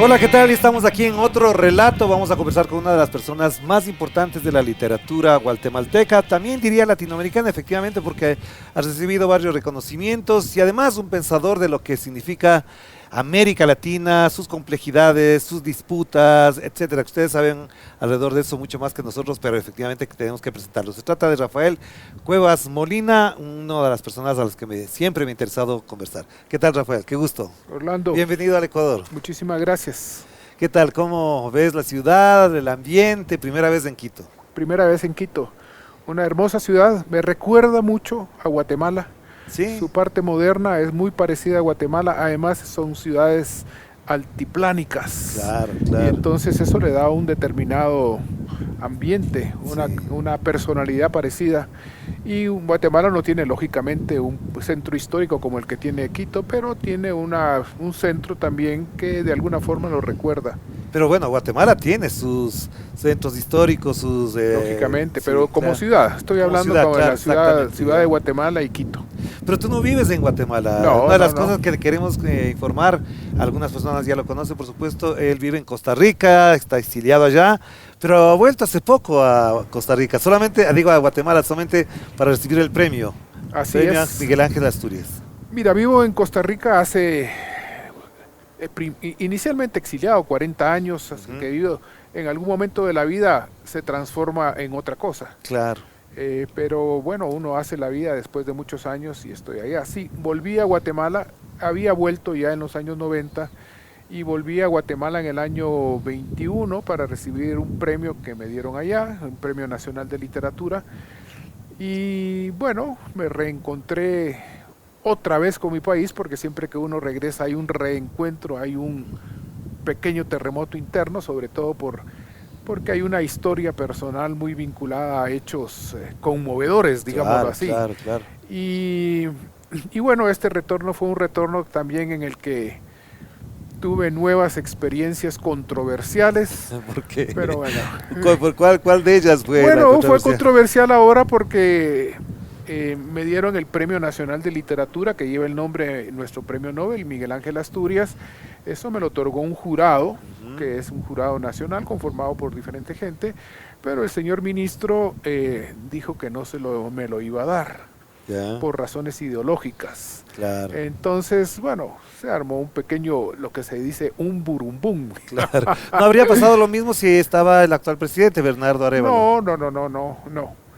Hola, ¿qué tal? Estamos aquí en otro relato. Vamos a conversar con una de las personas más importantes de la literatura guatemalteca, también diría latinoamericana, efectivamente, porque ha recibido varios reconocimientos y además un pensador de lo que significa América Latina, sus complejidades, sus disputas, etcétera. Ustedes saben alrededor de eso mucho más que nosotros, pero efectivamente tenemos que presentarlo. Se trata de Rafael Cuevas Molina, una de las personas a las que siempre me ha interesado conversar. ¿Qué tal, Rafael? Qué gusto. Orlando, Bienvenido al Ecuador. muchísimas gracias. ¿Qué tal? ¿Cómo ves la ciudad, el ambiente? Primera vez en Quito. Primera vez en Quito, una hermosa ciudad, me recuerda mucho a Guatemala. Sí, Su parte moderna es muy parecida a Guatemala, además son ciudades altiplánicas claro, y claro. entonces eso le da un determinado ambiente, Sí. una personalidad parecida. Y Guatemala no tiene lógicamente un centro histórico como el que tiene Quito, pero tiene un centro también que de alguna forma lo recuerda. Pero bueno, Guatemala tiene sus centros históricos, Lógicamente, pero sí, como claro. ciudad, estoy Como hablando ciudad, como de claro, la ciudad, exactamente, ciudad de ya. Guatemala y Quito. Pero tú no vives en Guatemala. Una No, de no, las no. cosas que queremos informar, algunas personas ya lo conocen, por supuesto, él vive en Costa Rica, está exiliado allá, pero ha vuelto hace poco a Costa Rica, solamente, digo a Guatemala, solamente para recibir el Así premio es. Miguel Ángel Asturias. Mira, vivo en Costa Rica hace, inicialmente exiliado, 40 años, así Ujú, que vivo, en algún momento de la vida se transforma en otra cosa. claro. Pero bueno, uno hace la vida después de muchos años y estoy allá. Sí, volví a Guatemala, había vuelto ya en los años 90 y volví a Guatemala en el año 21 para recibir un premio que me dieron allá, un premio nacional de literatura. Y bueno, me reencontré otra vez con mi país porque siempre que uno regresa hay un reencuentro, hay un pequeño terremoto interno, sobre todo porque hay una historia personal muy vinculada a hechos conmovedores, digámoslo Claro, así. claro, claro. Y, y bueno, este retorno fue un retorno también en el que tuve nuevas experiencias controversiales, Porque, pero bueno. ¿cuál de ellas fue la Bueno, fue controversia? controversial ahora porque me dieron el Premio Nacional de Literatura que lleva el nombre de nuestro premio Nobel, Miguel Ángel Asturias. Eso me lo otorgó un jurado, Ujú. que es un jurado nacional conformado por diferente gente, pero el señor ministro dijo que no me lo iba a dar Ya, por razones ideológicas. claro, Entonces, bueno, se armó un pequeño, lo que se dice, un burumbum. claro. ¿No habría pasado lo mismo si estaba el actual presidente, Bernardo Arévalo? No, no, no, no, no, no.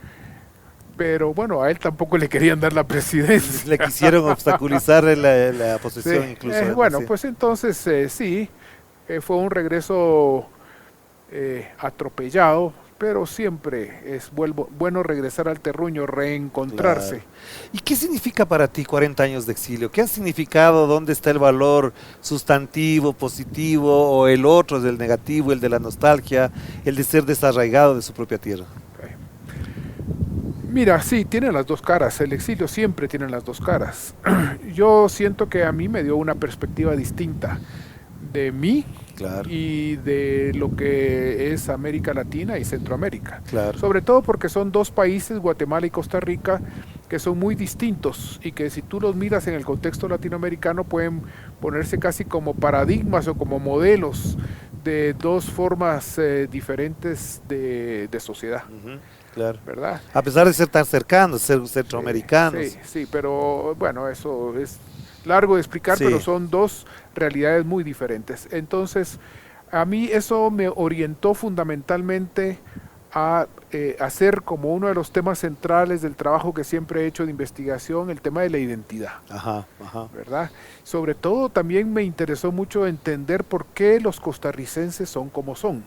Pero bueno, a él tampoco le querían dar la Le presidencia. quisieron obstaculizar la Sí, posesión incluso, bueno, sí. pues entonces sí, fue un regreso atropellado, pero siempre es bueno regresar al terruño, Claro. reencontrarse. ¿Y qué significa para ti 40 años de exilio? ¿Qué ha significado? ¿Dónde está el valor sustantivo, positivo, o el otro, del negativo, el de la nostalgia, el de ser desarraigado de su propia tierra? Eh, Mira, sí, tiene las dos caras, el exilio siempre tiene las dos caras. Yo siento que a mí me dio una perspectiva distinta de mí Claro, y de lo que es América Latina y Centroamérica. claro. Sobre todo porque son dos países, Guatemala y Costa Rica, que son muy distintos y que si tú los miras en el contexto latinoamericano pueden ponerse casi como paradigmas o como modelos de dos formas diferentes de sociedad, Ujú, claro. ¿verdad? A pesar de ser tan cercanos, ser Sí, centroamericanos. sí, sí, pero bueno, eso es largo de explicar, pero Sí, son dos realidades muy diferentes. Entonces, a mí eso me orientó fundamentalmente a hacer como uno de los temas centrales del trabajo que siempre he hecho de investigación, el tema de la identidad, ajá, ajá. ¿verdad? Sobre todo también me interesó mucho entender por qué los costarricenses son como son.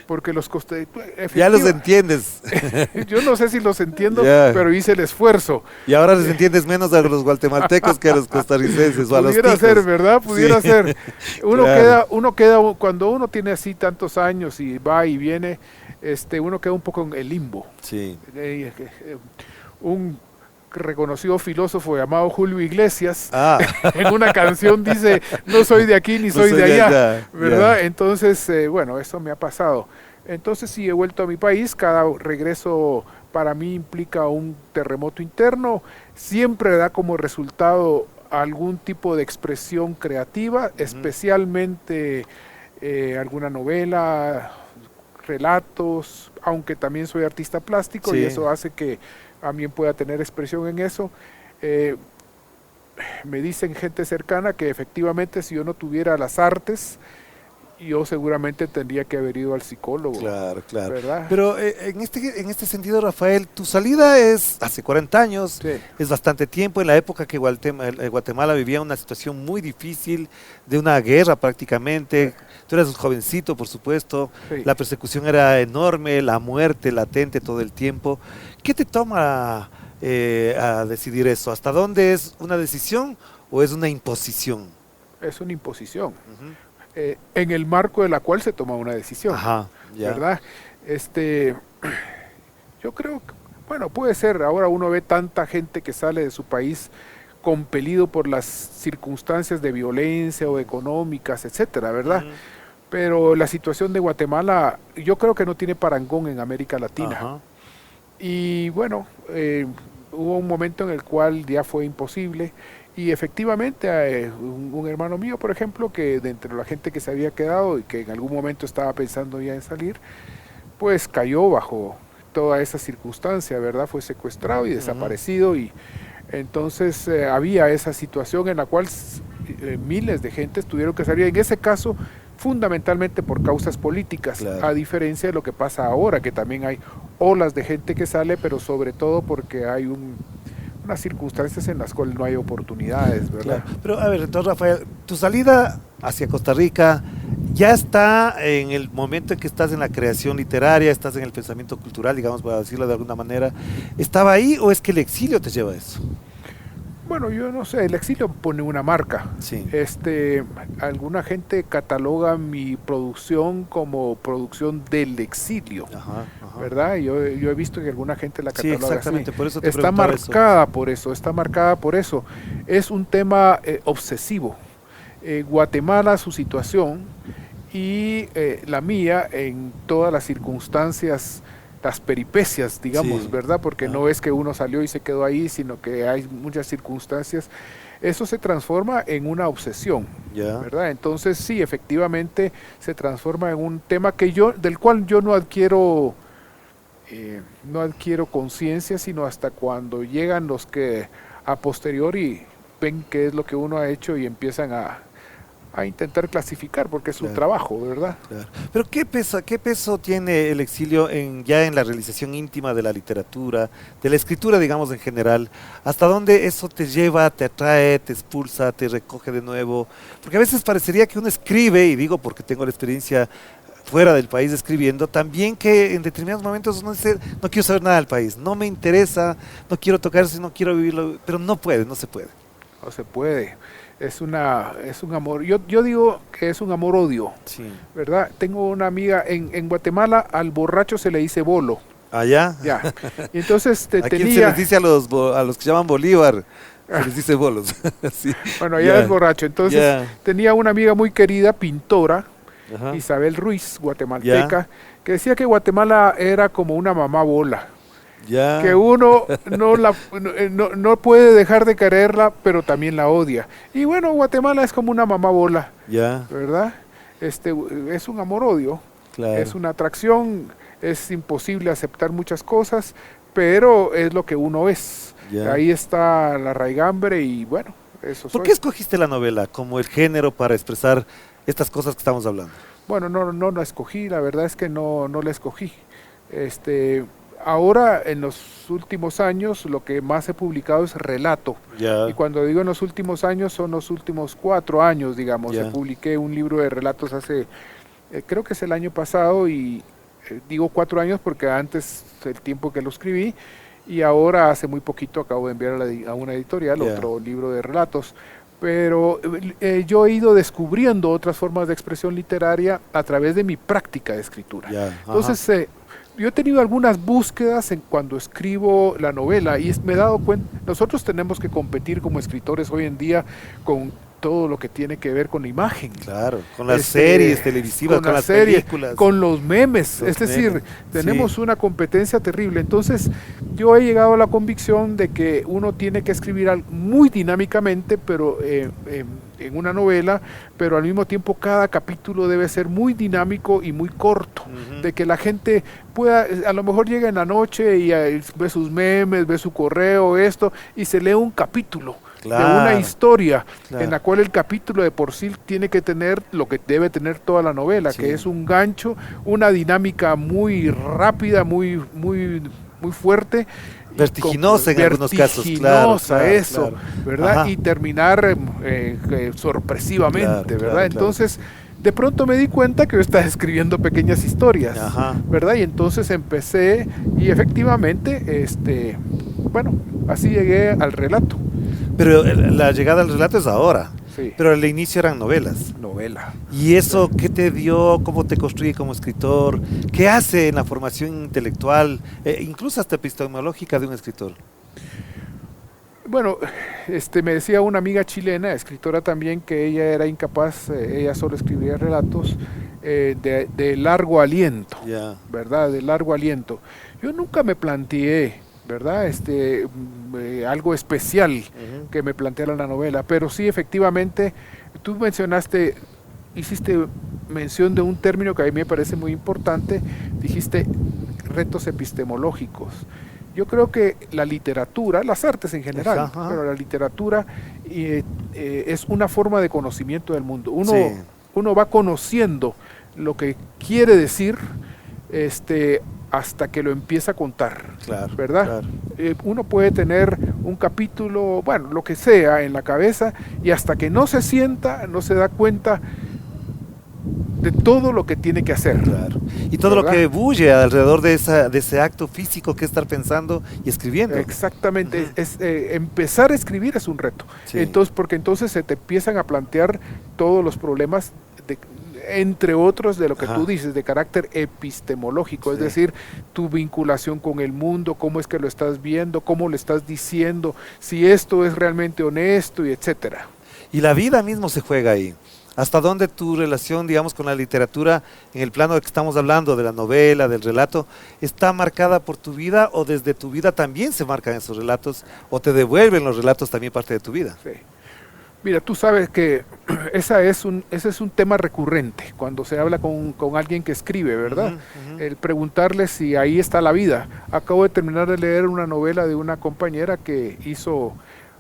Porque los costarricenses, Ya los entiendes. yo no sé si los entiendo, Ya. pero hice el esfuerzo. Y ahora les entiendes menos a los guatemaltecos que a los costarricenses o a los Pudiera ser, ticos. ¿verdad? Sí, Pudiera ser. claro. Cuando uno tiene así tantos años y va y viene, uno queda un poco en el limbo. Sí. Un reconocido filósofo llamado Julio Iglesias, Ah, en una canción dice, no soy de aquí ni no soy soy de de allá, allá. ¿verdad? Ya. Entonces, bueno, eso me ha pasado. Entonces, si he vuelto a mi país, cada regreso para mí implica un terremoto interno, siempre da como resultado algún tipo de expresión creativa, especialmente alguna novela, relatos, aunque también soy artista plástico y eso hace que también pueda tener expresión en eso. Me dicen gente cercana que efectivamente si yo no tuviera las artes, yo seguramente tendría que haber ido al psicólogo. Claro, claro. ¿Verdad? Pero en este sentido, Rafael, tu salida es hace 40 años, es bastante tiempo, en la época que Guatemala vivía una situación muy difícil, de una guerra prácticamente. Tú eras un jovencito, por supuesto, la persecución era enorme, la muerte latente todo el tiempo. ¿Qué te toma a decidir eso? ¿Hasta dónde es una decisión o es una imposición? Es una imposición. En el marco de la cual se toma una decisión, ¿verdad? Yo creo que, bueno, puede ser, ahora uno ve tanta gente que sale de su país compelido por las circunstancias de violencia o económicas, etcétera, ¿verdad? Pero la situación de Guatemala, yo creo que no tiene parangón en América Latina. Y bueno, hubo un momento en el cual ya fue imposible. Y efectivamente, un hermano mío, por ejemplo, que de entre la gente que se había quedado y que en algún momento estaba pensando ya en salir, pues cayó bajo toda esa circunstancia, ¿verdad? Fue secuestrado y desaparecido, y entonces había esa situación en la cual miles de gentes tuvieron que salir, en ese caso fundamentalmente por causas políticas, a diferencia de lo que pasa ahora, que también hay olas de gente que sale, pero sobre todo porque hay unas circunstancias en las cuales no hay oportunidades, ¿verdad? Pero a ver, entonces, Rafael, tu salida hacia Costa Rica ya está en el momento en que estás en la creación literaria, estás en el pensamiento cultural, digamos, para decirlo de alguna manera. ¿Estaba ahí o es que el exilio te lleva a eso? Bueno, yo no sé, el exilio pone una marca. Alguna gente cataloga mi producción como producción del exilio, ¿verdad? Yo he visto que alguna gente la cataloga exactamente, así. Por eso te está marcada por eso, está marcada por eso. Es un tema obsesivo. Guatemala, su situación, y la mía en todas las circunstancias, las peripecias, digamos, ¿verdad? Porque no es que uno salió y se quedó ahí, sino que hay muchas circunstancias. Eso se transforma en una obsesión, ¿verdad? Entonces sí, efectivamente se transforma en un tema del cual yo no adquiero conciencia, sino hasta cuando llegan los que a posteriori ven qué es lo que uno ha hecho y empiezan a intentar clasificar, porque es un trabajo, ¿verdad? Pero ¿qué peso tiene el exilio ya en la realización íntima de la literatura, de la escritura, digamos, en general? ¿Hasta dónde eso te lleva, te atrae, te expulsa, te recoge de nuevo? Porque a veces parecería que uno escribe, y digo porque tengo la experiencia fuera del país escribiendo, también que en determinados momentos uno dice, no quiero saber nada del país, no me interesa, no quiero tocar eso, no quiero vivirlo, pero no se puede. No se puede. Es un amor, yo digo que es un amor-odio, ¿verdad? Tengo una amiga en Guatemala, al borracho se le dice bolo. ¿Allá? Ya. Y entonces ¿A quién se les dice a los que llaman Bolívar? Se les dice bolos. Bueno, allá es borracho. Entonces tenía una amiga muy querida, pintora, Isabel Ruiz, guatemalteca, que decía que Guatemala era como una mamá bola. Que uno no puede dejar de quererla, pero también la odia. Y bueno, Guatemala es como una mamá bola, ¿verdad? Es un amor-odio, es una atracción, es imposible aceptar muchas cosas, pero es lo que uno es. Ahí está la raigambre y bueno, eso soy. ¿Por qué escogiste la novela como el género para expresar estas cosas que estamos hablando? Bueno, no la escogí, la verdad es que no la escogí. Ahora, en los últimos años, lo que más he publicado es relato. Y cuando digo en los últimos años, son los últimos 4 años, digamos. Publiqué un libro de relatos hace, creo que es el año pasado, y digo 4 años porque antes el tiempo que lo escribí, y ahora hace muy poquito acabo de enviar a una editorial otro libro de relatos. Pero yo he ido descubriendo otras formas de expresión literaria a través de mi práctica de escritura. Entonces, yo he tenido algunas búsquedas cuando escribo la novela y me he dado cuenta, nosotros tenemos que competir como escritores hoy en día con todo lo que tiene que ver con la imagen. Claro, con las series televisivas, con las películas. Con los memes, es decir, tenemos una competencia terrible. Entonces, yo he llegado a la convicción de que uno tiene que escribir muy dinámicamente, pero en una novela, pero al mismo tiempo cada capítulo debe ser muy dinámico y muy corto, de que la gente pueda, a lo mejor llega en la noche y ve sus memes, ve su correo, esto, y se lee un capítulo. Claro, de una historia, claro, en la cual el capítulo de por sí tiene que tener lo que debe tener toda la novela, que es un gancho, una dinámica muy rápida, muy fuerte, vertiginosa en algunos casos, claro, eso, claro, ¿verdad? Ajá. Y terminar sorpresivamente, claro, ¿verdad? Entonces, de pronto me di cuenta que yo estaba escribiendo pequeñas historias, ajá, ¿verdad? Y entonces empecé y efectivamente, bueno, así llegué al relato. Pero la llegada al relato es ahora. Sí. Pero al inicio eran novelas. Novela. ¿Y eso qué te dio? ¿Cómo te construye como escritor? ¿Qué hace en la formación intelectual, incluso hasta epistemológica de un escritor? Bueno, me decía una amiga chilena, escritora también, que ella era incapaz, ella solo escribía relatos de largo aliento, ¿verdad? De largo aliento. Yo nunca me planteé, ¿verdad? Algo especial que me planteara la novela, pero sí, efectivamente, tú hiciste mención de un término que a mí me parece muy importante, dijiste retos epistemológicos. Yo creo que la literatura, las artes en general, pero la literatura es una forma de conocimiento del mundo. Uno va conociendo lo que quiere decir, hasta que lo empieza a contar, claro, ¿verdad? Claro. Uno puede tener un capítulo, bueno, lo que sea en la cabeza, y hasta que no se sienta, no se da cuenta de todo lo que tiene que hacer. Claro. Y todo, ¿verdad?, lo que bulle alrededor de ese acto físico que es estar pensando y escribiendo. Exactamente, empezar a escribir es un reto. Sí. Porque entonces se te empiezan a plantear todos los problemas entre otros de lo que tú dices, de carácter epistemológico, es decir, tu vinculación con el mundo, cómo es que lo estás viendo, cómo lo estás diciendo, si esto es realmente honesto, y etcétera. Y la vida mismo se juega ahí. ¿Hasta dónde tu relación, digamos, con la literatura, en el plano de que estamos hablando, de la novela, del relato, está marcada por tu vida, o desde tu vida también se marcan esos relatos, o te devuelven los relatos también parte de tu vida? Sí. Mira, tú sabes que ese es un tema recurrente cuando se habla con alguien que escribe, ¿verdad? El preguntarle si ahí está la vida. Acabo de terminar de leer una novela de una compañera que hizo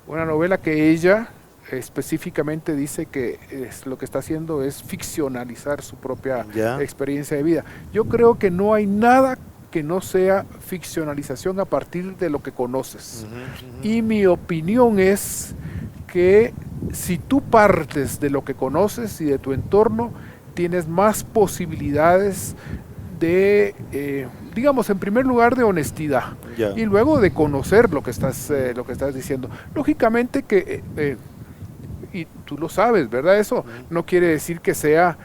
una novela que ella específicamente dice que lo que está haciendo es ficcionalizar su propia experiencia de vida. Yo creo que no hay nada que no sea ficcionalización a partir de lo que conoces. Y mi opinión es que si tú partes de lo que conoces y de tu entorno, tienes más posibilidades de, digamos, en primer lugar, de honestidad, y luego de conocer lo que estás diciendo. Lógicamente que, y tú lo sabes, ¿verdad? Eso no quiere decir que sea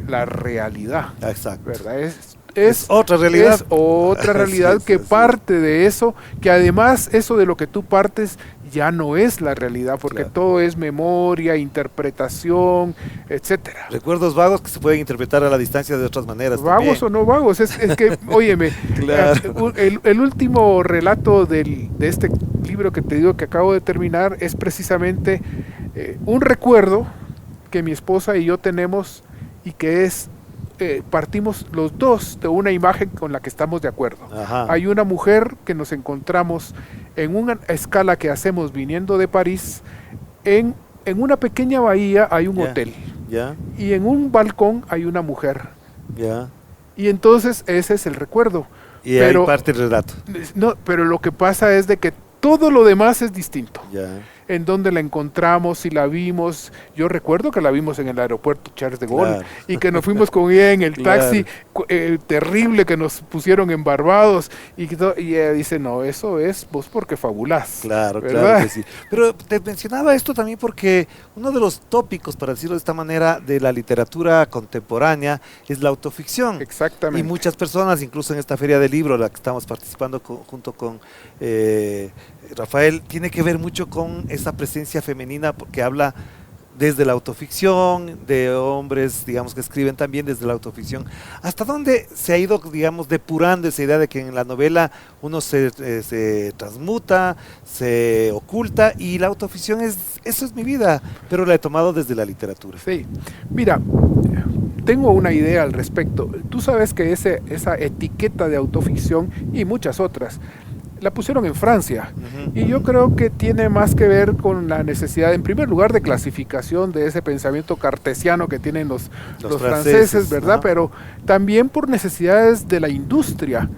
la realidad. Exacto. ¿Verdad? Es otra realidad. Es otra realidad que parte de eso, que además eso de lo que tú partes ya no es la realidad, porque todo es memoria, interpretación, etcétera. Recuerdos vagos que se pueden interpretar a la distancia de otras maneras. Vagos también. O no vagos, es que, óyeme, el último relato de este libro que te digo que acabo de terminar es precisamente un recuerdo que mi esposa y yo tenemos, y que es partimos los dos de una imagen con la que estamos de acuerdo. Hay una mujer que nos encontramos en una escala que hacemos viniendo de París, en una pequeña bahía hay un hotel, y en un balcón hay una mujer, y entonces ese es el recuerdo. Y ahí parte el relato. No, pero lo que pasa es de que todo lo demás es distinto. En dónde la encontramos, si la vimos. Yo recuerdo que la vimos en el aeropuerto Charles de Gaulle, y que nos fuimos con ella en el taxi terrible que nos pusieron en Barbados, y ella dice, no, eso es vos porque fabulás. Claro que sí. Pero te mencionaba esto también porque uno de los tópicos, para decirlo de esta manera, de la literatura contemporánea es la autoficción. Exactamente. Y muchas personas, incluso en esta feria del libro, la que estamos participando junto con Rafael, tiene que ver mucho con esa presencia femenina porque habla desde la autoficción, de hombres, digamos, que escriben también desde la autoficción. ¿Hasta dónde se ha ido, digamos, depurando esa idea de que en la novela uno se transmuta, se oculta, y la autoficción eso es mi vida, pero la he tomado desde la literatura? Sí, mira, tengo una idea al respecto. Tú sabes que esa etiqueta de autoficción y muchas otras la pusieron en Francia, y yo creo que tiene más que ver con la necesidad, en primer lugar, de clasificación de ese pensamiento cartesiano que tienen los franceses, ¿verdad? Pero también por necesidades de la industria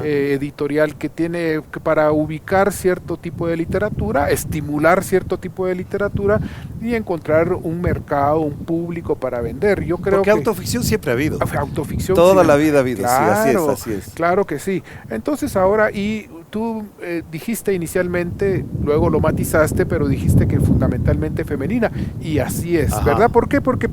editorial, que tiene que para ubicar cierto tipo de literatura, estimular cierto tipo de literatura y encontrar un mercado, un público para vender. Yo creo porque que autoficción siempre ha habido. Autoficción toda la vida ha habido, claro, sí, así es. Claro que sí. Entonces ahora, y tú dijiste inicialmente, luego lo matizaste, pero dijiste que fundamentalmente femenina, y así es, ¿verdad? ¿Por qué? Porque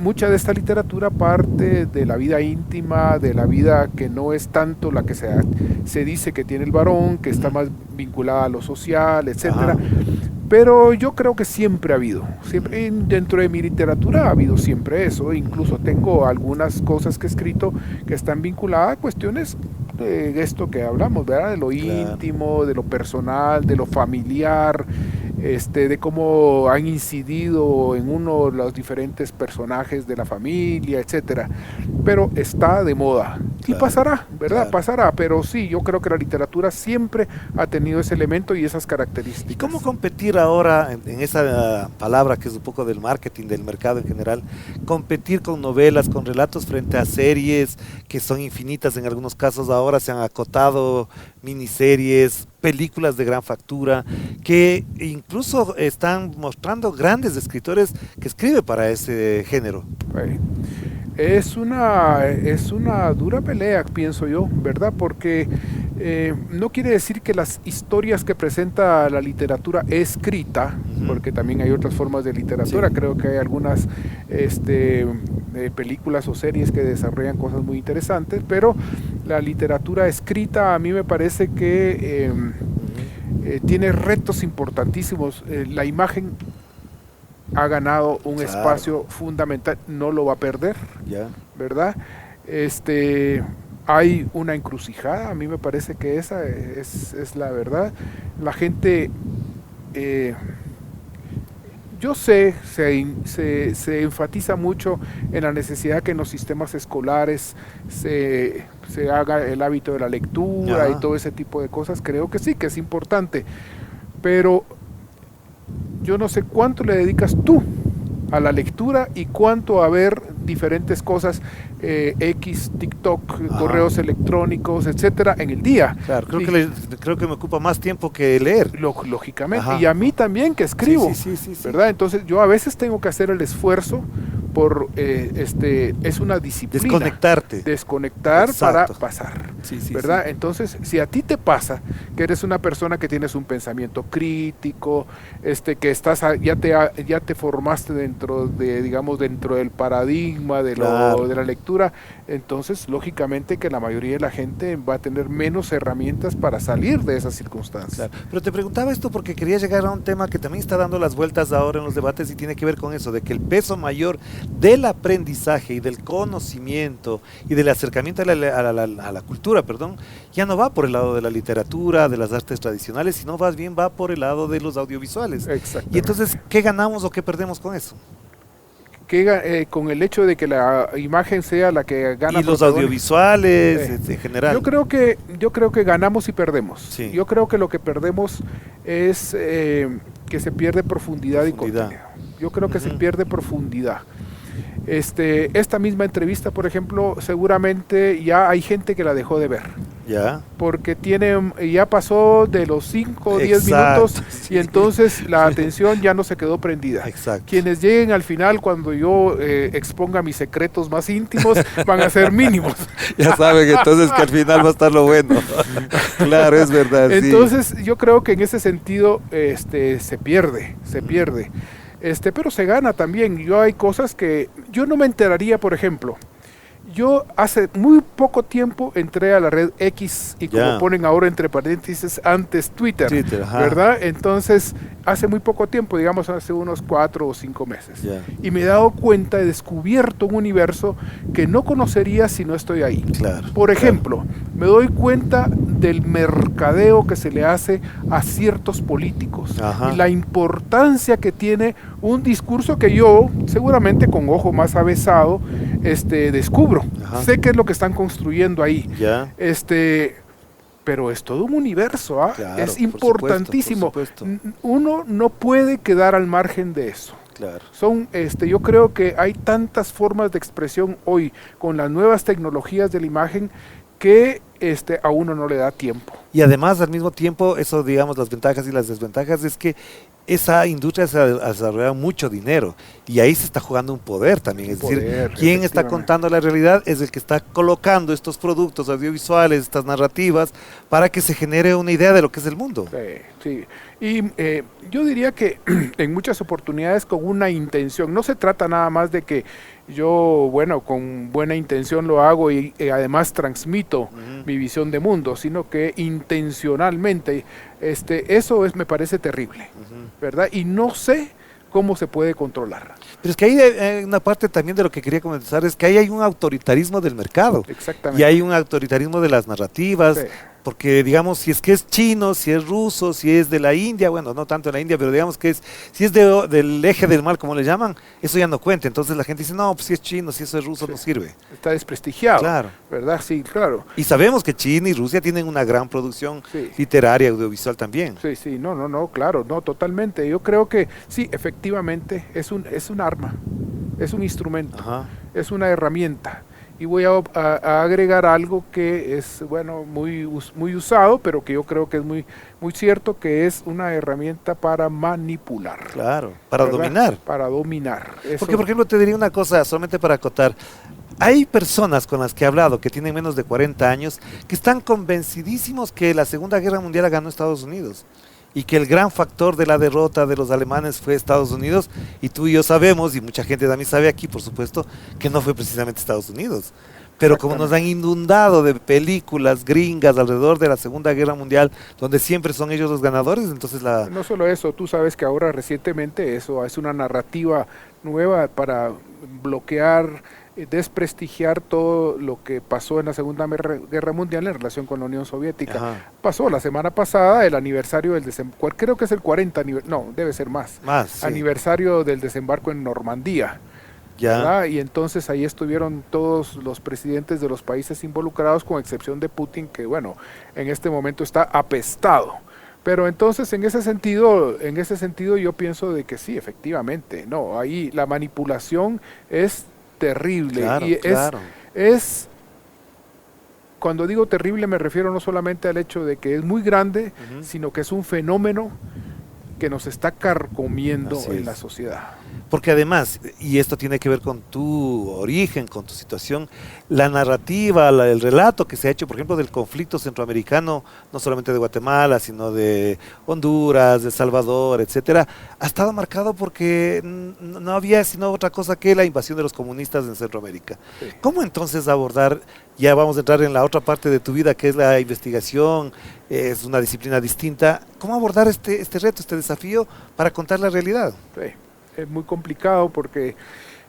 mucha de esta literatura parte de la vida íntima, de la vida que no es tanto la que se dice que tiene el varón, que está más vinculada a lo social, etcétera. Pero yo creo que siempre ha habido, dentro de mi literatura ha habido siempre eso. Incluso tengo algunas cosas que he escrito que están vinculadas a cuestiones de esto que hablamos, ¿verdad? De lo íntimo, de lo personal, de lo familiar, de cómo han incidido en uno los diferentes personajes de la familia, etcétera. Pero está de moda y pasará, ¿verdad? Pasará, pero sí, yo creo que la literatura siempre ha tenido ese elemento y esas características. ¿Y cómo competir ahora en esa palabra que es un poco del marketing, del mercado en general? Competir con novelas, con relatos frente a series que son infinitas en algunos casos. Ahora se han acotado miniseries, películas de gran factura, que incluso están mostrando grandes escritores que escriben para ese género. Es una dura pelea, pienso yo, ¿verdad? Porque no quiere decir que las historias que presenta la literatura escrita, porque también hay otras formas de literatura, creo que hay algunas películas o series que desarrollan cosas muy interesantes, pero la literatura escrita a mí me parece que tiene retos importantísimos. La imagen ha ganado un espacio fundamental, no lo va a perder, ¿verdad? Hay una encrucijada, a mí me parece que esa es la verdad. La gente, yo sé, se enfatiza mucho en la necesidad que en los sistemas escolares se haga el hábito de la lectura y todo ese tipo de cosas. Creo que sí, que es importante, pero yo no sé cuánto le dedicas tú a la lectura y cuánto a ver diferentes cosas, TikTok, correos electrónicos, etcétera, en el día. Claro, creo que me ocupa más tiempo que leer. Lógicamente, y a mí también que escribo, ¿verdad? Entonces yo a veces tengo que hacer el esfuerzo por, es una disciplina. Desconectar para pasar, ¿verdad? Entonces, si a ti te pasa que eres una persona que tienes un pensamiento crítico, que estás ya te formaste dentro del paradigma de la lectura, entonces lógicamente que la mayoría de la gente va a tener menos herramientas para salir de esas circunstancias. Pero te preguntaba esto porque quería llegar a un tema que también está dando las vueltas ahora en los debates y tiene que ver con eso, de que el peso mayor del aprendizaje y del conocimiento y del acercamiento a la cultura, ya no va por el lado de la literatura, de las artes tradicionales, sino más bien va por el lado de los audiovisuales. Y entonces, ¿qué ganamos o qué perdemos con eso? Con el hecho de que la imagen sea la que gana. Y los audiovisuales en general. Yo creo que ganamos y perdemos. Yo creo que lo que perdemos es que se pierde profundidad y contenido. Yo creo que se pierde profundidad. Esta misma entrevista, por ejemplo, seguramente ya hay gente que la dejó de ver. Porque ya pasó de los 5 o 10 minutos y entonces la atención ya no se quedó prendida. Quienes lleguen al final cuando yo exponga mis secretos más íntimos van a ser mínimos. Ya saben entonces que al final va a estar lo bueno. Claro, es verdad. Entonces yo creo que en ese sentido se pierde. Pero se gana también. Hay cosas que yo no me enteraría, por ejemplo. Yo hace muy poco tiempo entré a la red X y como Ya. ponen ahora entre paréntesis antes Twitter, Twitter, ajá. ¿verdad? Entonces, hace muy poco tiempo, digamos hace unos 4 o 5 meses. Ya. Y me he dado cuenta, he descubierto un universo que no conocería si no estoy ahí. Claro. Por ejemplo, me doy cuenta del mercadeo que se le hace a ciertos políticos Ajá. y la importancia que tiene un discurso que yo, seguramente con ojo más avesado, descubro. Ajá. Sé qué es lo que están construyendo ahí. Ya. Pero es todo un universo, ¿ah? Claro, Es por importantísimo. supuesto. Uno no puede quedar al margen de eso. Claro. Yo creo que hay tantas formas de expresión hoy con las nuevas tecnologías de la imagen que a uno no le da tiempo. Y además, al mismo tiempo, eso, digamos, las ventajas y las desventajas es que esa industria se ha desarrollado mucho dinero y ahí se está jugando un poder también. Es decir, quien está contando la realidad es el que está colocando estos productos audiovisuales, estas narrativas, para que se genere una idea de lo que es el mundo. Sí. Y yo diría que en muchas oportunidades con una intención. No se trata nada más de que yo, bueno, con buena intención lo hago y además transmito mi visión de mundo, sino que intencionalmente, eso me parece terrible, ¿verdad? Y no sé cómo se puede controlar. Pero es que hay una parte también de lo que quería comenzar, es que ahí hay un autoritarismo del mercado. Exactamente. Y hay un autoritarismo de las narrativas. Sí. Porque, digamos, si es que es chino, si es ruso, si es de la India, bueno, no tanto de la India, pero digamos que si es del eje del mal, como le llaman, eso ya no cuenta. Entonces la gente dice, no, pues si es chino, si eso es ruso, no sirve. Está desprestigiado. Claro. ¿Verdad? Sí, claro. Y sabemos que China y Rusia tienen una gran producción literaria, audiovisual también. Sí, no, claro, no, totalmente. Yo creo que sí, efectivamente, es un arma, es un instrumento, es una herramienta. Y voy a agregar algo que es, bueno, muy usado, pero que yo creo que es muy cierto, que es una herramienta para manipular. Claro, para ¿verdad? dominar. Para dominar. Eso. Porque, por ejemplo, te diría una cosa, solamente para acotar. Hay personas con las que he hablado que tienen menos de 40 años que están convencidísimos que la Segunda Guerra Mundial la ganó Estados Unidos y que el gran factor de la derrota de los alemanes fue Estados Unidos, y tú y yo sabemos, y mucha gente también sabe aquí, por supuesto, que no fue precisamente Estados Unidos. Pero como nos han inundado de películas gringas alrededor de la Segunda Guerra Mundial, donde siempre son ellos los ganadores, entonces No solo eso, tú sabes que ahora recientemente eso es una narrativa nueva para bloquear, desprestigiar todo lo que pasó en la Segunda Guerra Mundial en relación con la Unión Soviética. Pasó la semana pasada el aniversario del desembarco, creo que es el 40 aniversario, no, debe ser más, aniversario del desembarco en Normandía. Y entonces ahí estuvieron todos los presidentes de los países involucrados, con excepción de Putin, que bueno, en este momento está apestado. Pero entonces en ese sentido yo pienso de que sí, efectivamente, no, ahí la manipulación es terrible. Es cuando digo terrible me refiero no solamente al hecho de que es muy grande, sino que es un fenómeno que nos está carcomiendo en la sociedad. Porque además, y esto tiene que ver con tu origen, con tu situación, la narrativa, el relato que se ha hecho, por ejemplo, del conflicto centroamericano, no solamente de Guatemala, sino de Honduras, de El Salvador, etcétera, ha estado marcado porque no había sino otra cosa que la invasión de los comunistas en Centroamérica. ¿Cómo entonces abordar, ya vamos a entrar en la otra parte de tu vida, que es la investigación, es una disciplina distinta, cómo abordar este reto, este desafío para contar la realidad? Es muy complicado porque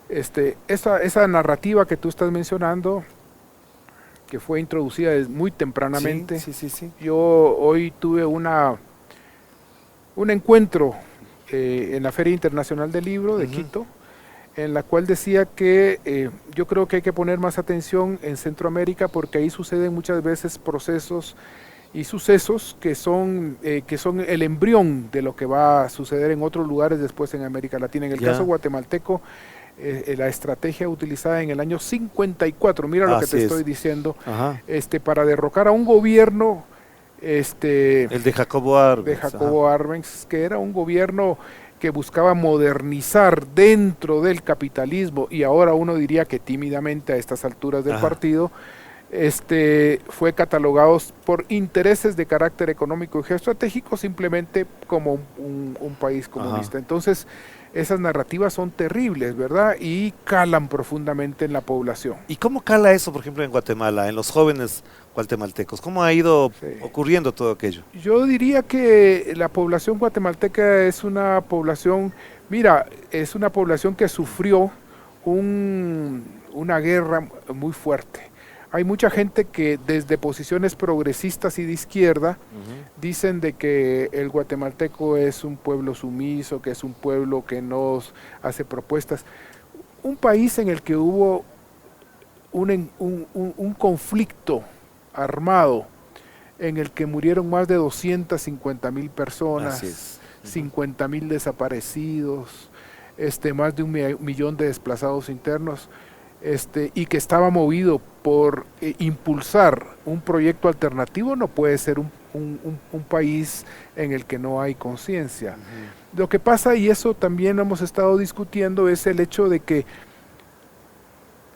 esa narrativa que tú estás mencionando, que fue introducida muy tempranamente, yo hoy tuve un encuentro en la Feria Internacional del Libro de Quito, en la cual decía que yo creo que hay que poner más atención en Centroamérica porque ahí suceden muchas veces procesos y sucesos que son el embrión de lo que va a suceder en otros lugares después en América Latina. En el caso guatemalteco, la estrategia utilizada en el año 54, mira lo que te estoy diciendo, para derrocar a un gobierno, el de Jacobo Arbenz, que era un gobierno que buscaba modernizar dentro del capitalismo, y ahora uno diría que tímidamente a estas alturas del partido, fue catalogado por intereses de carácter económico y geoestratégico simplemente como un país comunista. Entonces, esas narrativas son terribles, ¿verdad? Y calan profundamente en la población. ¿Y cómo cala eso, por ejemplo, en Guatemala, en los jóvenes guatemaltecos? ¿Cómo ha ido ocurriendo todo aquello? Yo diría que la población guatemalteca es una población, mira, es una población que sufrió una guerra muy fuerte. Hay mucha gente que desde posiciones progresistas y de izquierda dicen de que el guatemalteco es un pueblo sumiso, que es un pueblo que no hace propuestas. Un país en el que hubo un conflicto armado, en el que murieron más de 250,000 personas, 50,000 desaparecidos, más de 1,000,000 de desplazados internos, y que estaba movido por impulsar un proyecto alternativo, no puede ser un país en el que no hay conciencia. Lo que pasa, y eso también hemos estado discutiendo, es el hecho de que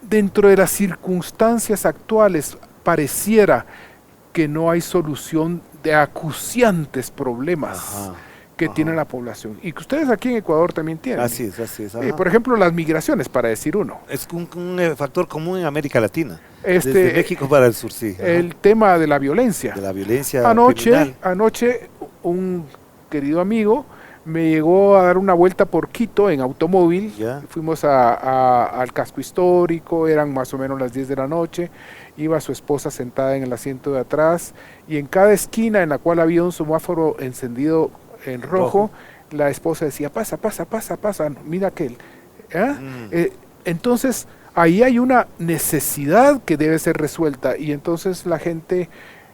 dentro de las circunstancias actuales pareciera que no hay solución de acuciantes problemas que tiene la población, y que ustedes aquí en Ecuador también tienen. Así es. Por ejemplo, las migraciones, para decir uno. Es un factor común en América Latina, desde México para el sur, sí. El tema de la violencia. De la violencia criminal. Anoche un querido amigo me llegó a dar una vuelta por Quito en automóvil. Fuimos al casco histórico, eran más o menos las 10 de la noche, iba su esposa sentada en el asiento de atrás, y en cada esquina en la cual había un semáforo encendido en rojo, la esposa decía, pasa, mira aquel. Entonces, ahí hay una necesidad que debe ser resuelta, y entonces la gente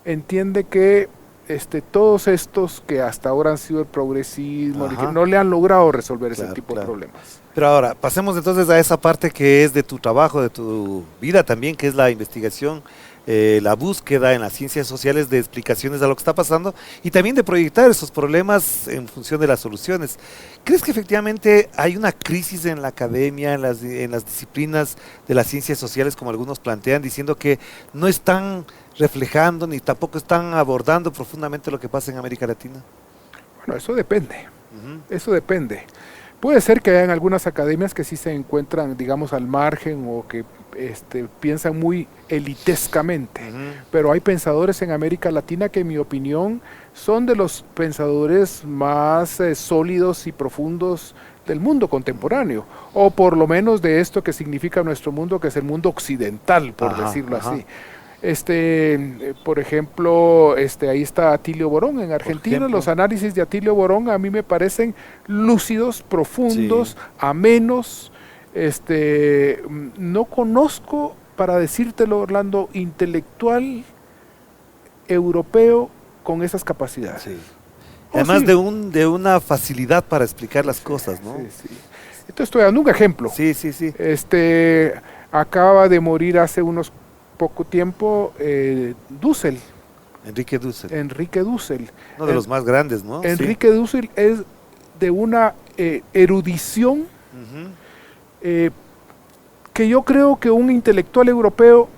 entiende que todos estos que hasta ahora han sido el progresismo, que no le han logrado resolver ese tipo de problemas. Pero ahora, pasemos entonces a esa parte que es de tu trabajo, de tu vida también, que es la investigación, la búsqueda en las ciencias sociales de explicaciones a lo que está pasando y también de proyectar esos problemas en función de las soluciones. ¿Crees que efectivamente hay una crisis en la academia, en las disciplinas de las ciencias sociales, como algunos plantean, diciendo que no están reflejando ni tampoco están abordando profundamente lo que pasa en América Latina? Bueno, eso depende. Eso depende. Puede ser que hayan algunas academias que sí se encuentran, digamos, al margen o que piensan muy elitescamente, pero hay pensadores en América Latina que, en mi opinión, son de los pensadores más sólidos y profundos del mundo contemporáneo, o por lo menos de esto que significa nuestro mundo, que es el mundo occidental, por decirlo así. Por ejemplo, ahí está Atilio Borón en Argentina. Los análisis de Atilio Borón a mí me parecen lúcidos, profundos, amenos. No conozco, para decírtelo, Orlando, intelectual europeo con esas capacidades. Además de una facilidad para explicar las cosas, ¿no? Entonces estoy dando un ejemplo. Acaba de morir hace unos poco tiempo Dussel. Enrique Dussel. Uno de los más grandes, ¿no? Enrique Dussel es de una erudición que yo creo que un intelectual europeo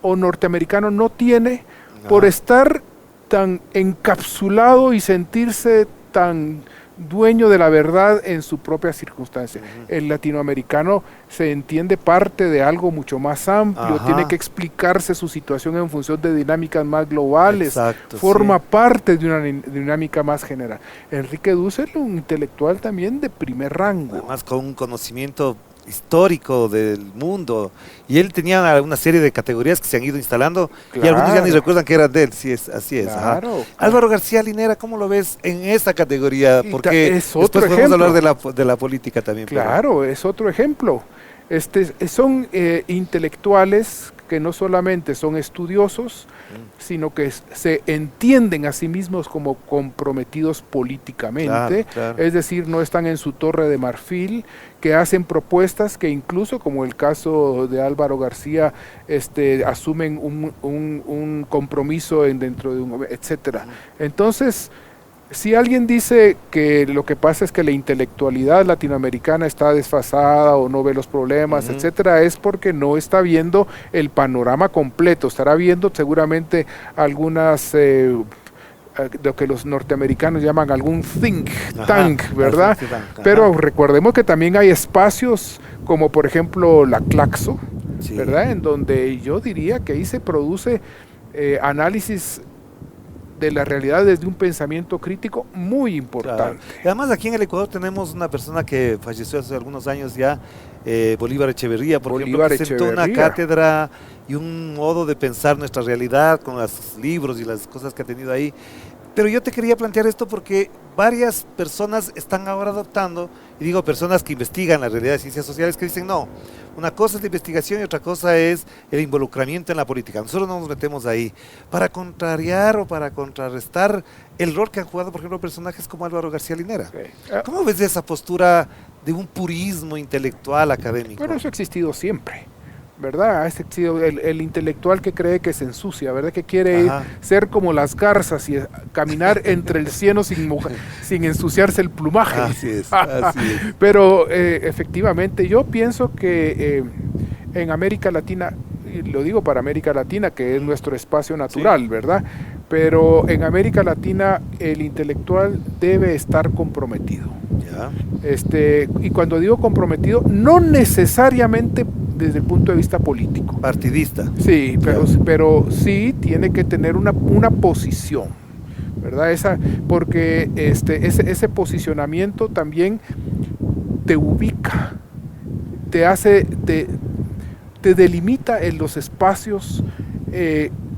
o norteamericano no tiene, por estar tan encapsulado y sentirse tan dueño de la verdad en su propia circunstancia. El latinoamericano se entiende parte de algo mucho más amplio, tiene que explicarse su situación en función de dinámicas más globales, forma parte de una dinámica más general. Enrique Dussel, un intelectual también de primer rango. Además con un conocimiento histórico del mundo, y él tenía una serie de categorías que se han ido instalando y algunos ya ni recuerdan que eran de él. Así es. Álvaro García Linera, ¿cómo lo ves en esta categoría? Porque después podemos hablar de la política también. Claro, es otro ejemplo. Son intelectuales que no solamente son estudiosos, sino que se entienden a sí mismos como comprometidos políticamente, es decir, no están en su torre de marfil, que hacen propuestas que incluso, como el caso de Álvaro García, asumen un compromiso dentro de un, etcétera. Entonces, si alguien dice que lo que pasa es que la intelectualidad latinoamericana está desfasada o no ve los problemas, etcétera, es porque no está viendo el panorama completo. Estará viendo seguramente algunas lo que los norteamericanos llaman algún think Ajá, tank, ¿verdad? think tank, ajá. Pero recordemos que también hay espacios como por ejemplo la Claxo, Sí. ¿verdad? En donde yo diría que ahí se produce análisis de la realidad desde un pensamiento crítico muy Claro. importante. Y además aquí en el Ecuador tenemos una persona que falleció hace algunos años ya, Bolívar Echeverría, por Bolívar ejemplo, que sentó una Echeverría. cátedra y un modo de pensar nuestra realidad con los libros y las cosas que ha tenido ahí. Pero yo te quería plantear esto porque varias personas están ahora adoptando, y digo personas que investigan la realidad de ciencias sociales, que dicen, no, una cosa es la investigación y otra cosa es el involucramiento en la política. Nosotros no nos metemos ahí. Para contrariar o para contrarrestar el rol que han jugado, por ejemplo, personajes como Álvaro García Linera. Sí. ¿Cómo ves esa postura de un purismo intelectual académico? Bueno, eso ha existido siempre, ¿verdad? Ha existido el intelectual que cree que se ensucia, ¿verdad? Que quiere Ajá. ser como las garzas y caminar entre el cieno sin ensuciarse el plumaje. Así es, así es. Pero efectivamente, yo pienso que en América Latina, y lo digo para América Latina, que es nuestro espacio natural, Sí. ¿verdad? Pero en América Latina el intelectual debe estar comprometido. Ya. Y cuando digo comprometido, no necesariamente desde el punto de vista político. Partidista. Sí, Claro. pero sí tiene que tener una posición, ¿verdad? Porque ese posicionamiento también te ubica, te delimita en los espacios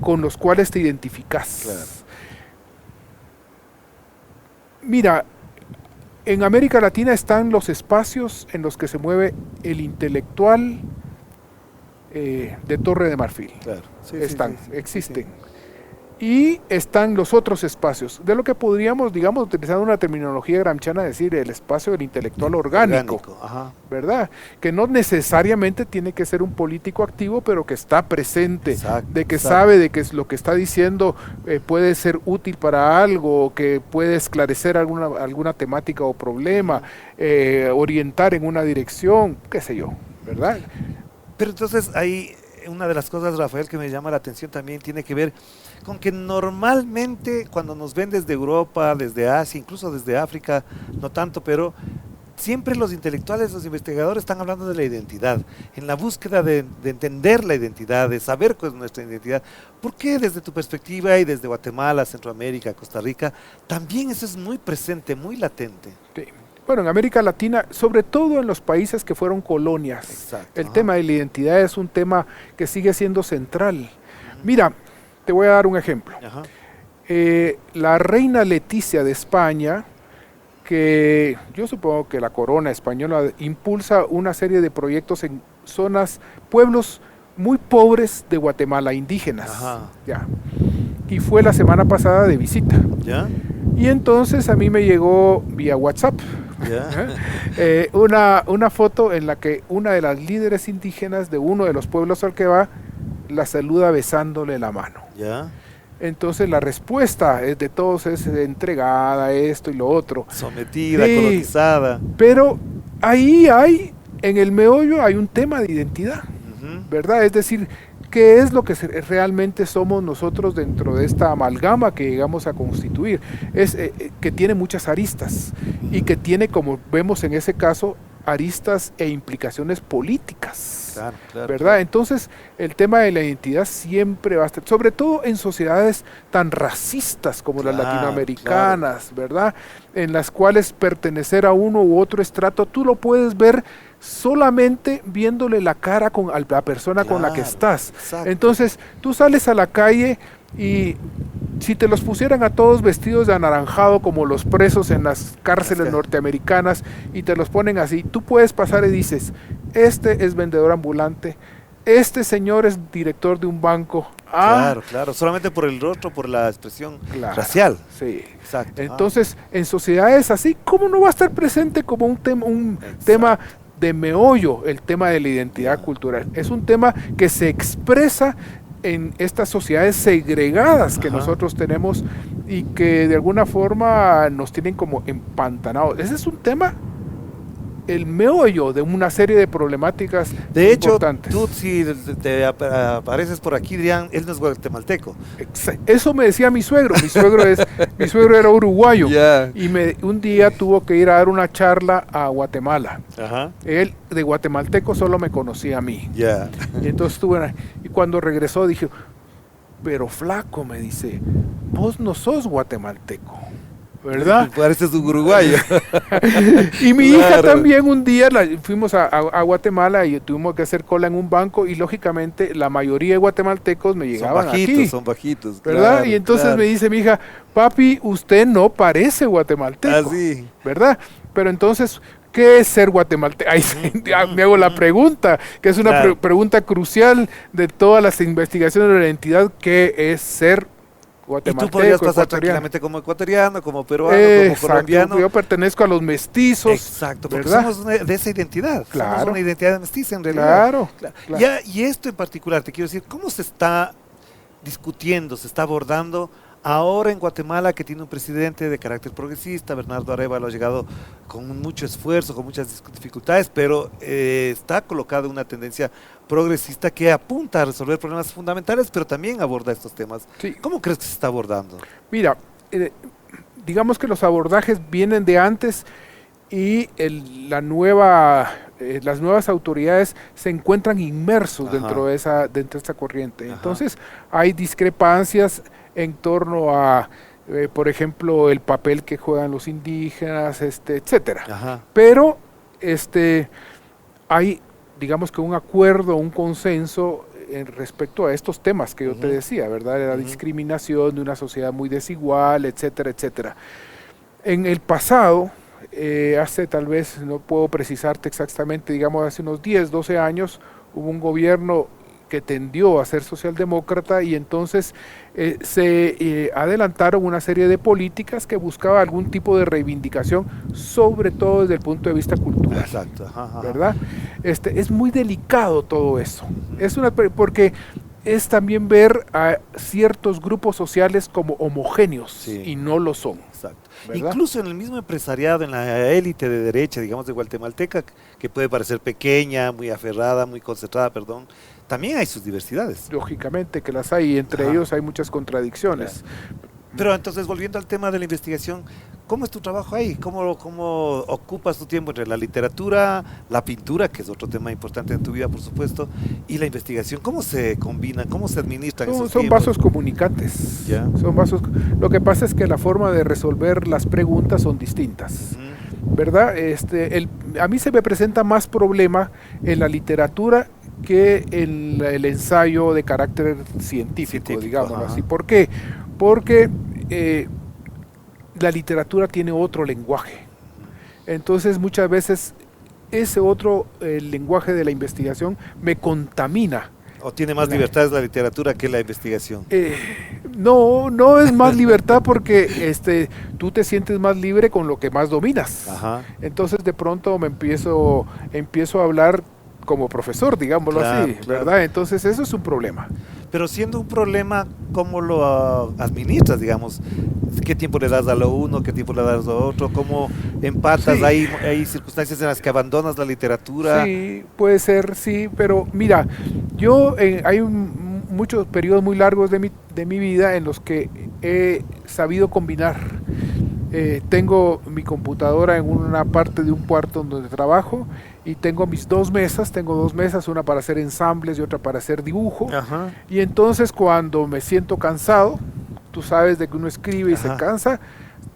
con los cuales te identificas. Claro. Mira, en América Latina están los espacios en los que se mueve el intelectual de Torre de Marfil. Claro. Sí, Están, sí, sí, existen. sí. Y están los otros espacios, de lo que podríamos, digamos, utilizando una terminología gramsciana, decir el espacio del intelectual orgánico, Ajá. ¿verdad? Que no necesariamente tiene que ser un político activo, pero que está presente, Exacto, de que exacto. sabe de que lo que está diciendo puede ser útil para algo, que puede esclarecer alguna temática o problema, orientar en una dirección, qué sé yo, ¿verdad? Pero entonces ahí una de las cosas, Rafael, que me llama la atención también tiene que ver con que normalmente cuando nos ven desde Europa, desde Asia, incluso desde África, no tanto, pero siempre los intelectuales, los investigadores están hablando de la identidad, en la búsqueda de entender la identidad, de saber cuál es nuestra identidad. ¿Por qué desde tu perspectiva y desde Guatemala, Centroamérica, Costa Rica, también eso es muy presente, muy latente? Sí. Bueno, en América Latina, sobre todo en los países que fueron colonias, Exacto, el ajá. tema de la identidad es un tema que sigue siendo central. Mira, te voy a dar un ejemplo. Ajá. La reina Leticia de España, que yo supongo que la corona española impulsa una serie de proyectos en pueblos muy pobres de Guatemala, indígenas. Ajá. Ya. Y fue la semana pasada de visita. ¿Ya? Y entonces a mí me llegó vía WhatsApp ¿Ya? una foto en la que una de las líderes indígenas de uno de los pueblos al que va la saluda besándole la mano. ¿Ya? Entonces la respuesta de todos es entregada, esto y lo otro. Sometida, Sí. colonizada. Pero ahí en el meollo hay un tema de identidad, Ujú. ¿verdad? Es decir, ¿qué es lo que realmente somos nosotros dentro de esta amalgama que llegamos a constituir? Es que tiene muchas aristas y que tiene, como vemos en ese caso, aristas e implicaciones políticas. Claro, claro, ¿Verdad? claro. Entonces, el tema de la identidad siempre va a estar, sobre todo en sociedades tan racistas como las Claro, latinoamericanas, ¿verdad? En las cuales pertenecer a uno u otro estrato, tú lo puedes ver solamente viéndole la cara a la persona con la que Claro, estás. exacto. Entonces, tú sales a la calle y si te los pusieran a todos vestidos de anaranjado como los presos en las cárceles Es que- norteamericanas y te los ponen así, tú puedes pasar y dices, este es vendedor ambulante, este señor es director de un banco. Claro, claro. Solamente por el rostro, por la expresión Claro, racial. sí. Exacto. Entonces, en sociedades así, ¿cómo no va a estar presente como un Exacto. tema de meollo, el tema de la identidad Ya. cultural? Es un tema que se expresa en estas sociedades segregadas que Ajá. nosotros tenemos y que de alguna forma nos tienen como empantanados. Ese es un tema el meollo de una serie de problemáticas De hecho, importantes. tú si apareces por aquí, dirían, él no es guatemalteco. Eso me decía mi suegro. Mi suegro era uruguayo. Ya. Y un día tuvo que ir a dar una charla a Guatemala. Ajá. Él de guatemalteco solo me conocía a mí. Ya. Y entonces y cuando regresó dije, pero flaco, me dice, vos no sos guatemalteco, ¿verdad? Pareces un uruguayo. Y mi hija Claro. también un día fuimos a Guatemala y tuvimos que hacer cola en un banco y lógicamente la mayoría de guatemaltecos me llegaban aquí, Son bajitos. ¿verdad? Claro, Y entonces claro. me dice mi hija, papi, usted no parece guatemalteco, Así. ¿verdad? Pero entonces, ¿qué es ser guatemalteco? Ahí me hago la pregunta, que es una Claro. pregunta crucial de todas las investigaciones de la identidad, ¿qué es ser Y guatemalteco? tú podrías pasar ecuatoriano? tranquilamente como ecuatoriano, como peruano, como Exacto, colombiano. yo pertenezco a los mestizos. Exacto, porque ¿verdad? somos de esa identidad. Claro. Somos una identidad mestiza en realidad. Claro, Claro. claro. Ya, y esto en particular, te quiero decir, ¿cómo se está discutiendo, se está abordando ahora en Guatemala, que tiene un presidente de carácter progresista? Bernardo Arévalo ha llegado con mucho esfuerzo, con muchas dificultades, pero está colocado en una tendencia progresista que apunta a resolver problemas fundamentales, pero también aborda estos temas. Sí. ¿Cómo crees que se está abordando? Mira, digamos que los abordajes vienen de antes y las nuevas autoridades se encuentran inmersos Ajá. dentro de esta corriente. Ajá. Entonces, hay discrepancias en torno a, por ejemplo, el papel que juegan los indígenas, etcétera. Ajá. Pero hay, digamos que un acuerdo, un consenso respecto a estos temas que yo te Ujú. decía, ¿verdad? De la Ujú. discriminación, de una sociedad muy desigual, etcétera, etcétera. En el pasado, hace tal vez, no puedo precisarte exactamente, digamos hace unos 10, 12 años, hubo un gobierno que tendió a ser socialdemócrata y entonces se adelantaron una serie de políticas que buscaban algún tipo de reivindicación, sobre todo desde el punto de vista cultural. Exacto. Ajá, ajá. ¿Verdad? Es muy delicado todo eso. Porque es también ver a ciertos grupos sociales como homogéneos, Sí. y no lo son. Exacto. ¿Verdad? Incluso en el mismo empresariado, en la élite de derecha, digamos, de guatemalteca, que puede parecer pequeña, muy aferrada, muy concentrada, perdón, también hay sus diversidades. Lógicamente que las hay, y entre Ajá. ellos hay muchas contradicciones. Pero entonces, volviendo al tema de la investigación, ¿cómo es tu trabajo ahí? ¿Cómo ocupas tu tiempo entre la literatura, la pintura, que es otro tema importante en tu vida, por supuesto, y la investigación? ¿Cómo se combinan? ¿Cómo se administran esos Son tiempos? vasos comunicantes. Ya. Lo que pasa es que la forma de resolver las preguntas son distintas. Ujú. ¿Verdad? A mí se me presenta más problema en la literatura que en el ensayo de carácter científico, digámoslo ajá. así. ¿Por qué? Porque la literatura tiene otro lenguaje. Entonces muchas veces ese otro lenguaje de la investigación me contamina. ¿O tiene más libertades la literatura que la investigación? No es más libertad porque tú te sientes más libre con lo que más dominas. Ajá. Entonces de pronto empiezo a hablar como profesor, digámoslo Claro, así, claro. ¿verdad? Entonces eso es un problema. Pero siendo un problema, ¿cómo lo administras, digamos? ¿Qué tiempo le das a lo uno, qué tiempo le das a lo otro? ¿Cómo empatas? Sí. ¿Hay circunstancias en las que abandonas la literatura? Sí, puede ser, sí, pero mira, hay muchos periodos muy largos de mi vida en los que he sabido combinar. Tengo mi computadora en una parte de un cuarto donde trabajo y tengo mis dos mesas, una para hacer ensambles y otra para hacer dibujo. Ajá. Y entonces cuando me siento cansado, tú sabes de que uno escribe y Ajá. se cansa,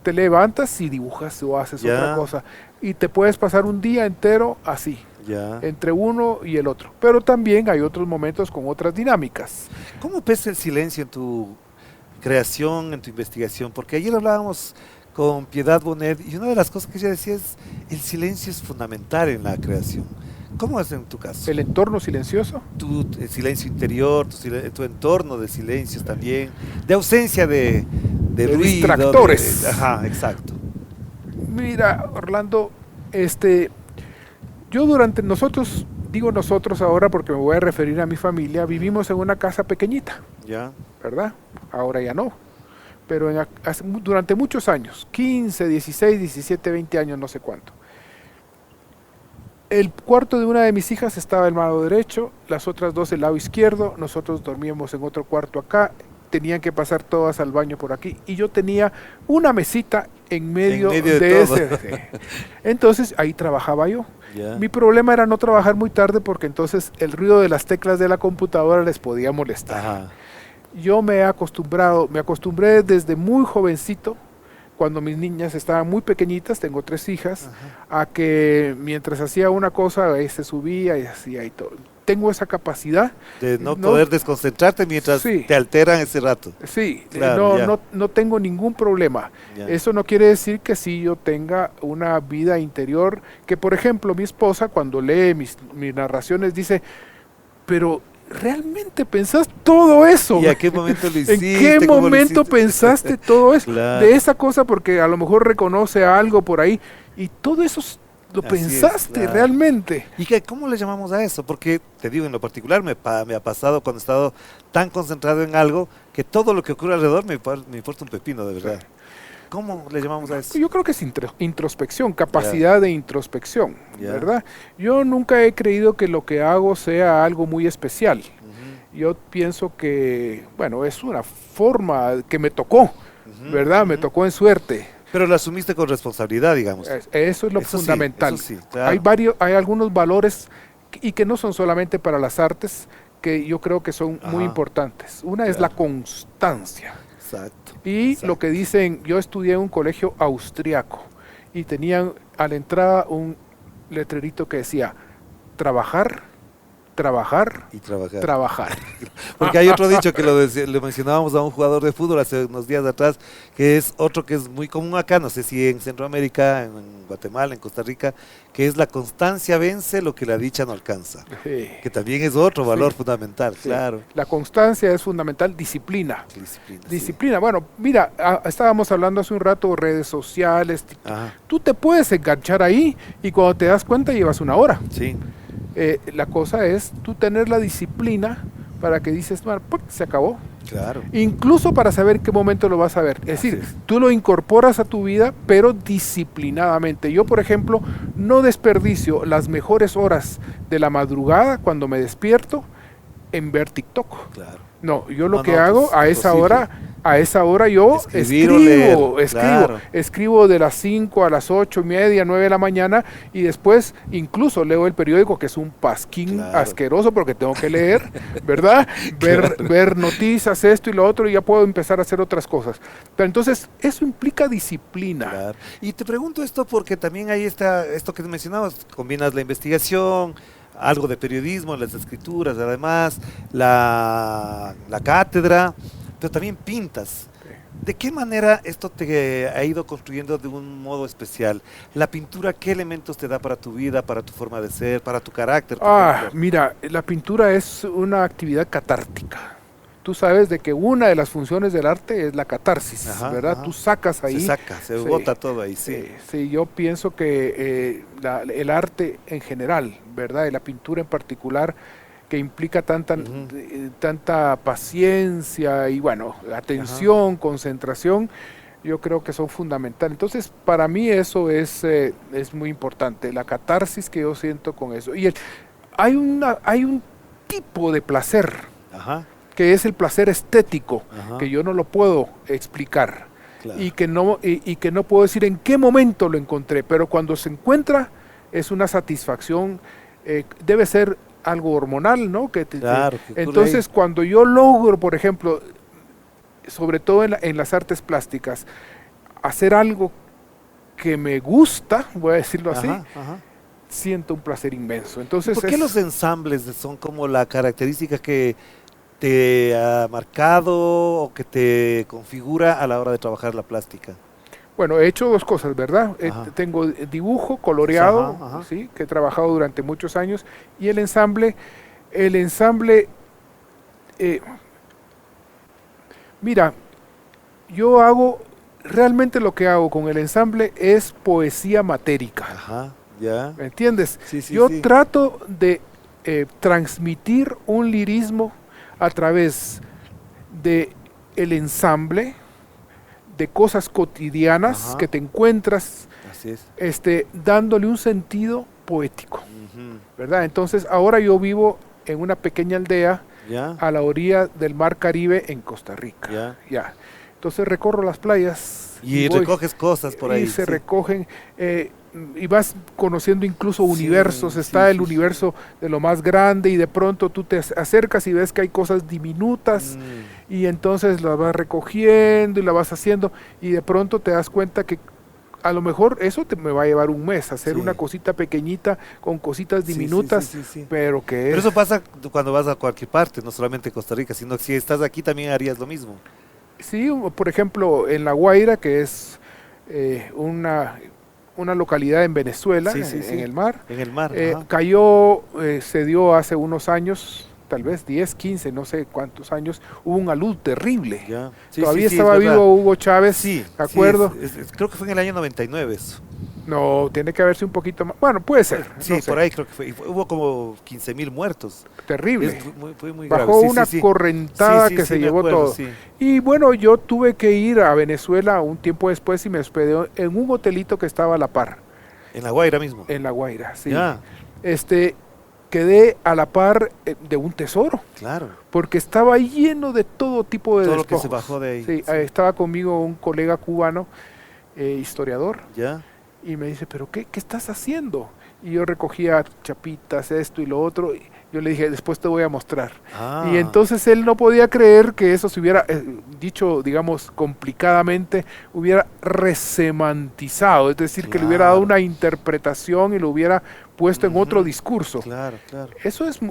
te levantas y dibujas o haces Ya. otra cosa. Y te puedes pasar un día entero así, Ya. entre uno y el otro. Pero también hay otros momentos con otras dinámicas. ¿Cómo pesa el silencio en tu creación, en tu investigación? Porque ayer hablábamos con Piedad Bonet y una de las cosas que ella decía es el silencio es fundamental en la creación. ¿Cómo es en tu caso? El entorno silencioso. Tu silencio interior, tu entorno de silencios también, de ausencia de ruido, distractores. Ajá, exacto. Mira, Orlando, digo nosotros ahora porque me voy a referir a mi familia, vivimos en una casa pequeñita, Ya. ¿verdad? Ahora ya no. Pero durante muchos años, 15, 16, 17, 20 años, no sé cuánto. El cuarto de una de mis hijas estaba del lado derecho, las otras dos del lado izquierdo, nosotros dormíamos en otro cuarto acá, tenían que pasar todas al baño por aquí, y yo tenía una mesita en medio de todo. ese. Entonces ahí trabajaba yo. Ya. Mi problema era no trabajar muy tarde porque entonces el ruido de las teclas de la computadora les podía molestar. Ajá. Yo me acostumbré desde muy jovencito, cuando mis niñas estaban muy pequeñitas, tengo 3 hijas, Ajá. a que mientras hacía una cosa, se subía y hacía y todo. Tengo esa capacidad. De no No, poder desconcentrarte mientras sí, te alteran ese rato. sí, Claro, ya. no tengo ningún problema. Ya. Eso no quiere decir que sí yo tenga una vida interior, que por ejemplo mi esposa cuando lee mis narraciones dice, pero ¿realmente pensaste todo eso? ¿Y a qué momento lo ¿En hiciste? qué ¿Cómo lo momento hiciste? pensaste todo eso? Claro. De esa cosa, porque a lo mejor reconoce algo por ahí y todo eso lo Así pensaste claro. realmente. ¿Y cómo le llamamos a eso? Porque te digo, en lo particular me ha pasado cuando he estado tan concentrado en algo que todo lo que ocurre alrededor me importa un pepino, de verdad. ¿Cómo le llamamos a eso? Yo creo que es introspección, capacidad de introspección, Ya. ¿verdad? Yo nunca he creído que lo que hago sea algo muy especial. Ujú. Yo pienso que, bueno, es una forma que me tocó, Ujú, ¿verdad? Me ujú. tocó en suerte. Pero lo asumiste con responsabilidad, digamos. Eso es lo Eso sí, fundamental. eso sí, claro. Hay algunos valores y que no son solamente para las artes, que yo creo que son muy Ajá. importantes. Una es la Claro. constancia. Exacto. Y Exacto. lo que dicen, yo estudié en un colegio austriaco y tenían a la entrada un letrerito que decía, trabajar, trabajar, Y trabajar. trabajar. Porque hay otro dicho que lo mencionábamos a un jugador de fútbol hace unos días atrás, que es otro que es muy común acá, no sé si en Centroamérica, en Guatemala, en Costa Rica, que es la constancia vence lo que la dicha no alcanza. Sí, Que también es otro valor Sí, fundamental, sí. claro. La constancia es fundamental, disciplina. Disciplina. Disciplina, bueno, mira, estábamos hablando hace un rato redes sociales, Sí. Ajá, tú te puedes enganchar ahí y cuando te das cuenta llevas una hora. sí, La cosa es tú tener la disciplina para que dices, "Bueno, ¡puc!, se acabó. claro. Incluso para saber qué momento lo vas a ver. Es Así decir, es. tú lo incorporas a tu vida, pero disciplinadamente. Yo, por ejemplo, no desperdicio las mejores horas de la madrugada cuando me despierto en ver TikTok. Claro. No, yo lo No, que no, hago pues, a esa imposible. hora yo Escribir o leer, claro. escribo de las 5 a las 8:30, 9 de la mañana y después incluso leo el periódico, que es un pasquín Claro. asqueroso porque tengo que leer, ¿verdad? Ver noticias, esto y lo otro, y ya puedo empezar a hacer otras cosas. Pero entonces eso implica disciplina. Claro. Y te pregunto esto porque también hay esto que mencionabas, combinas la investigación, algo de periodismo, las escrituras, además, la cátedra, pero también pintas. ¿De qué manera esto te ha ido construyendo de un modo especial? La pintura, ¿qué elementos te da para tu vida, para tu forma de ser, para tu carácter? Mira, la pintura es una actividad catártica. Tú sabes de que una de las funciones del arte es la catarsis, Ajá, ¿verdad? ajá. Tú sacas ahí. Se saca, se Sí. bota todo ahí, sí. Sí, yo pienso que el arte en general, ¿verdad? Y la pintura en particular, que implica Ujú. tanta paciencia y, bueno, atención, concentración, yo creo que son fundamentales. Entonces, para mí eso es muy importante, la catarsis que yo siento con eso. Y hay un tipo de placer, Ajá, que es el placer estético, ajá, que yo no lo puedo explicar claro. y que no puedo decir en qué momento lo encontré, pero cuando se encuentra es una satisfacción, debe ser algo hormonal, ¿no? Claro, que ocurre Entonces, ahí. cuando yo logro, por ejemplo, sobre todo en las artes plásticas, hacer algo que me gusta, voy a decirlo así, Ajá, ajá. siento un placer inmenso. Entonces, ¿Por qué los ensambles son como la característica que te ha marcado o que te configura a la hora de trabajar la plástica? bueno, he hecho 2 cosas, ¿verdad? Ajá. Tengo dibujo coloreado, Ajá, ajá. ¿sí? Que he trabajado durante muchos años, y el ensamble, mira, realmente lo que hago con el ensamble es poesía matérica, Ajá, ya. ¿me entiendes? Sí, sí, Yo sí. trato de transmitir un lirismo a través de el ensamble, de cosas cotidianas Ajá. que te encuentras, Así es. dándole un sentido poético, Ujú. ¿verdad? Entonces ahora yo vivo en una pequeña aldea Ya, a la orilla del Mar Caribe en Costa Rica. ya. Ya. Entonces recorro las playas Y voy, recoges cosas por ahí. y se Sí. recogen y vas conociendo incluso Sí, universos. sí, Está el sí, sí. universo de lo más grande y de pronto tú te acercas y ves que hay cosas diminutas y entonces las vas recogiendo y las vas haciendo y de pronto te das cuenta que a lo mejor eso me va a llevar un mes, hacer Sí. una cosita pequeñita con cositas Sí, sí, diminutas, sí, sí, sí. pero que Pero es... eso pasa cuando vas a cualquier parte, no solamente Costa Rica, sino que si estás aquí también harías lo mismo. Sí, por ejemplo, en La Guaira, que es una localidad en Venezuela, Sí, sí, en sí. el mar, En el mar. Ajá. cayó, se dio hace unos años, tal vez 10, 15, no sé cuántos años, hubo un alud terrible. Ya. Sí, Todavía sí, sí, estaba es verdad. vivo Hugo Chávez, Sí, ¿de sí, acuerdo? creo que fue en el año 99 eso. No, tiene que haberse un poquito más. Bueno, puede ser. Sí, no sé, por ahí creo que fue. Hubo como 15.000 muertos. terrible. Fue muy grave. Bajó Sí, una sí, sí. correntada Sí, sí, que sí, se me llevó acuerdo, todo. sí. Y bueno, yo tuve que ir a Venezuela un tiempo después y me hospedé en un hotelito que estaba a la par, En La Guaira mismo. en La Guaira, sí. Ya, Quedé a la par de un tesoro, claro. porque estaba lleno de todo tipo de Todo lo que se despojos. bajó de ahí. Sí, Sí. estaba conmigo un colega cubano, historiador, Ya. y me dice, ¿pero qué estás haciendo? Y yo recogía chapitas, esto y lo otro, y yo le dije, después te voy a mostrar. Ah. Y entonces él no podía creer que eso se hubiera, dicho, digamos, complicadamente, hubiera resemantizado, es decir, que le hubiera dado Claro. una interpretación y lo hubiera puesto en otro Ujú. discurso. Claro, claro. Eso es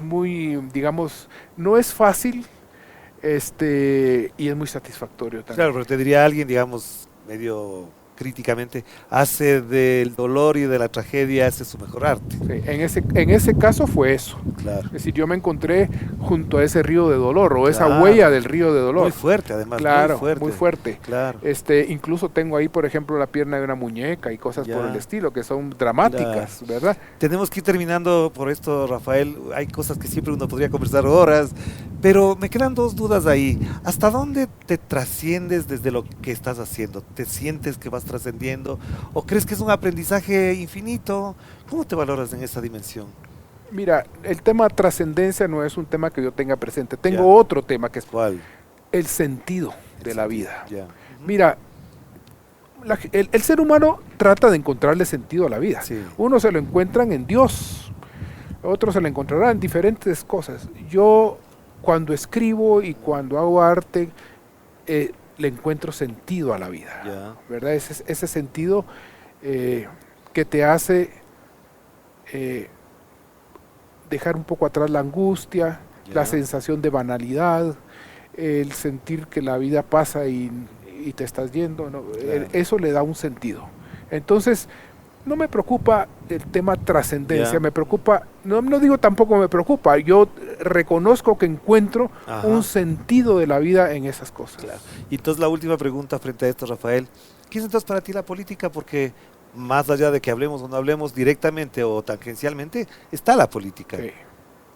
muy, digamos, no es fácil, y es muy satisfactorio también. Claro, pero te diría alguien, digamos, medio críticamente, hace del dolor y de la tragedia, hace su mejor arte. Sí, en ese caso fue eso. Claro. Es decir, yo me encontré junto a ese río de dolor o esa Claro. huella del río de dolor. Muy fuerte, además. Claro, Muy fuerte. Claro. Incluso tengo ahí, por ejemplo, la pierna de una muñeca y cosas por Ya. el estilo que son dramáticas, ¿verdad? Tenemos que ir terminando por esto, Rafael. Hay cosas que siempre uno podría conversar horas, pero me quedan dos dudas ahí. ¿Hasta dónde te trasciendes desde lo que estás haciendo? ¿Te sientes que vas trascendiendo? ¿O crees que es un aprendizaje infinito? ¿Cómo te valoras en esa dimensión? Mira, el tema trascendencia no es un tema que yo tenga presente. Tengo Ya. otro tema que es ¿Cuál? el sentido de la vida. Ya. Mira, el ser humano trata de encontrarle sentido a la vida. Sí. Unos se lo encuentran en Dios, otros se lo encontrarán en diferentes cosas. Yo, cuando escribo y cuando hago arte, le encuentro sentido a la vida, Ya. ¿verdad? Ese sentido que te hace dejar un poco atrás la angustia, Ya. la sensación de banalidad, el sentir que la vida pasa y te estás yendo, ¿no? Claro. Eso le da un sentido. Entonces, no me preocupa el tema trascendencia, Ya. me preocupa, no digo tampoco me preocupa, yo reconozco que encuentro Ajá. un sentido de la vida en esas cosas. Claro. Y entonces la última pregunta frente a esto, Rafael, ¿qué es entonces para ti la política? Porque más allá de que hablemos o no hablemos directamente o tangencialmente, está la política. Sí.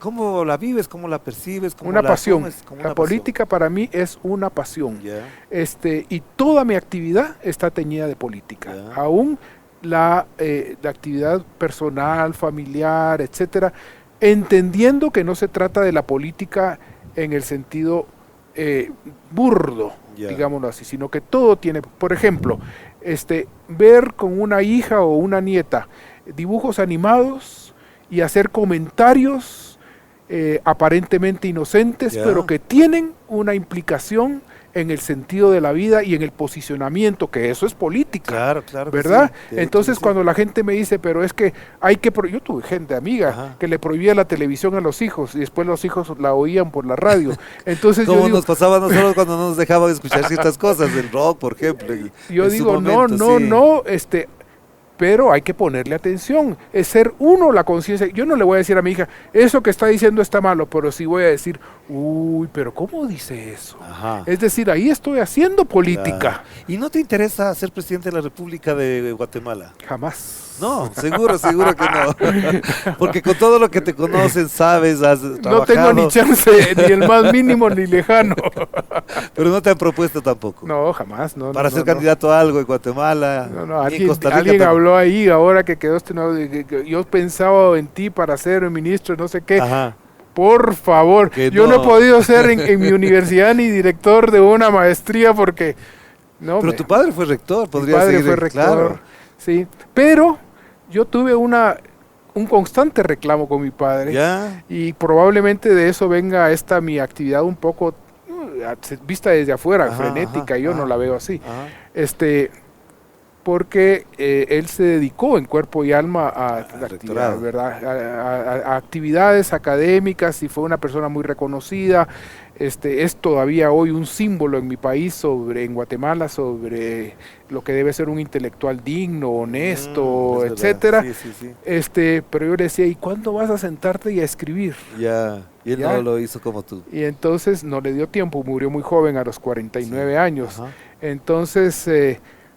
¿Cómo la vives? ¿Cómo la percibes? ¿Cómo Una la pasión. asumes? Como La una política para mí es una pasión. pasión. Y toda mi actividad está teñida de política. Ya. Aún la actividad personal, familiar, etcétera, entendiendo que no se trata de la política en el sentido burdo, Ya. digámoslo así, sino que todo tiene, por ejemplo, ver con una hija o una nieta dibujos animados y hacer comentarios aparentemente inocentes, Ya. pero que tienen una implicación en el sentido de la vida y en el posicionamiento, que eso es política. Claro, claro. que ¿Verdad? sí. De Entonces hecho, sí. cuando la gente me dice, pero es que hay que... Yo tuve gente amiga Ajá. que le prohibía la televisión a los hijos y después los hijos la oían por la radio. Entonces yo ¿Cómo digo, nos pasaba a nosotros cuando no nos dejaban escuchar ciertas cosas, el rock, por ejemplo? en su no, momento, sí. no, pero hay que ponerle atención, es ser uno la conciencia. Yo no le voy a decir a mi hija, eso que está diciendo está malo, pero sí voy a decir, Uy, pero ¿cómo dice eso? Ajá. Es decir, ahí estoy haciendo política. Claro. ¿Y no te interesa ser presidente de la República de Guatemala? Jamás. No, seguro que no. Porque con todo lo que te conocen, sabes, has trabajado. No tengo ni chance, ni el más mínimo, ni lejano. Pero no te han propuesto tampoco. No, jamás. No, Para no, ser no, candidato a algo en Guatemala. No, ni en alguien, Costa Rica alguien tampoco. habló ahí ahora que quedó este nuevo, que yo pensaba en ti para ser ministro, no sé qué. Ajá. Por favor, Que yo no he no. podido ser en mi universidad ni director de una maestría porque no. Pero tu padre fue rector, Mi podría padre seguir. fue rector, Claro. sí. Pero yo tuve un constante reclamo con mi padre Ya. y probablemente de eso venga esta mi actividad un poco vista desde afuera, Ajá, frenética. ajá, Yo no ajá. la veo así. Ajá. Porque él se dedicó en cuerpo y alma a actividades, rectorado. ¿verdad? A actividades académicas y fue una persona muy reconocida. Es todavía hoy un símbolo en mi país, en Guatemala, sobre lo que debe ser un intelectual digno, honesto, Es verdad. etcétera. Sí, sí, sí. Pero yo le decía, ¿y cuándo vas a sentarte y a escribir? Ya. Y él Ya. no lo hizo como tú. Y entonces no le dio tiempo, murió muy joven, a los 49 Sí. años. Ajá. Entonces,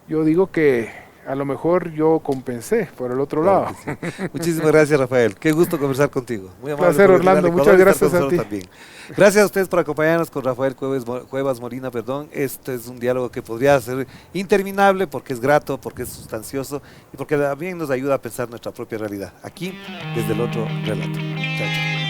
yo digo que a lo mejor yo compensé por el otro Claro lado. que sí. Muchísimas gracias, Rafael. Qué gusto conversar contigo. Muy amable. Placer, por venir al Orlando. Ecuador Muchas y estar gracias con a nosotros ti. también. Gracias a ustedes por acompañarnos con Rafael Cuevas Molina, perdón. Este es un diálogo que podría ser interminable porque es grato, porque es sustancioso y porque también nos ayuda a pensar nuestra propia realidad. Aquí, desde el otro relato. Chao, chao.